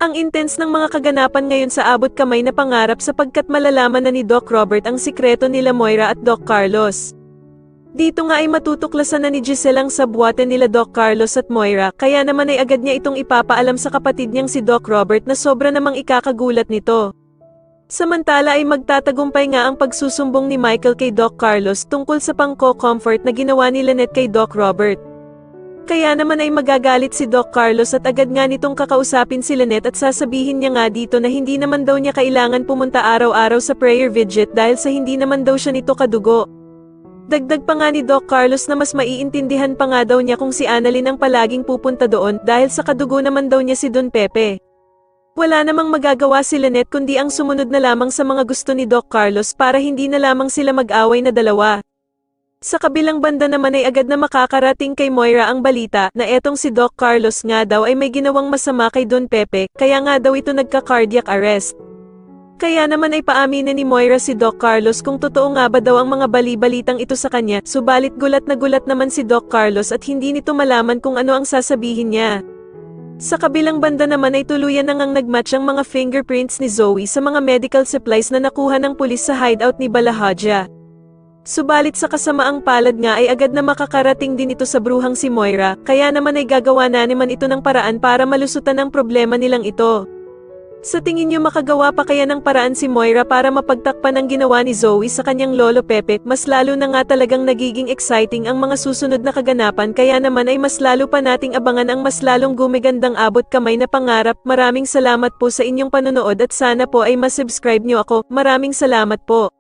Ang intense ng mga kaganapan ngayon sa abot kamay na pangarap sapagkat malalaman na ni Doc Robert ang sikreto nila Moira at Doc Carlos. Dito nga ay matutuklasan na ni Giselle ang sabwate nila Doc Carlos at Moira, kaya naman ay agad niya itong ipapaalam sa kapatid niyang si Doc Robert na sobra namang ikakagulat nito. Samantala ay magtatagumpay nga ang pagsusumbong ni Michael kay Doc Carlos tungkol sa pangko-comfort na ginawa ni Lynette kay Doc Robert. Kaya naman ay magagalit si Doc Carlos at agad nga nitong kakausapin si Lynette at sasabihin niya nga dito na hindi naman daw niya kailangan pumunta araw-araw sa prayer vigil dahil sa hindi naman daw siya nito kadugo. Dagdag pa nga ni Doc Carlos na mas maiintindihan pa nga daw niya kung si Annalyn ang palaging pupunta doon dahil sa kadugo naman daw niya si Don Pepe. Wala namang magagawa si Lynette kundi ang sumunod na lamang sa mga gusto ni Doc Carlos para hindi na lamang sila mag-away na dalawa. Sa kabilang banda naman ay agad na makakarating kay Moira ang balita na etong si Doc Carlos nga daw ay may ginawang masama kay Don Pepe, kaya nga daw ito nagka-cardiac arrest. Kaya naman ay paaminin ni Moira si Doc Carlos kung totoo nga ba daw ang mga bali-balitang ito sa kanya, subalit gulat na gulat naman si Doc Carlos at hindi nito malaman kung ano ang sasabihin niya. Sa kabilang banda naman ay tuluyan na ngang nagmatch ang mga fingerprints ni Zoe sa mga medical supplies na nakuha ng pulis sa hideout ni Balahaja. Subalit sa kasamaang palad nga ay agad na makakarating din ito sa bruhang si Moira, kaya naman ay gagawa na naman ito ng paraan para malusutan ang problema nilang ito. Sa tingin niyo makagawa pa kaya ng paraan si Moira para mapagtakpan ang ginawa ni Zoe sa kanyang lolo Pepe? Mas lalo na nga talagang nagiging exciting ang mga susunod na kaganapan, kaya naman ay mas lalo pa nating abangan ang mas lalong gumigandang abot kamay na pangarap. Maraming salamat po sa inyong panonood at sana po ay masubscribe niyo ako. Maraming salamat po.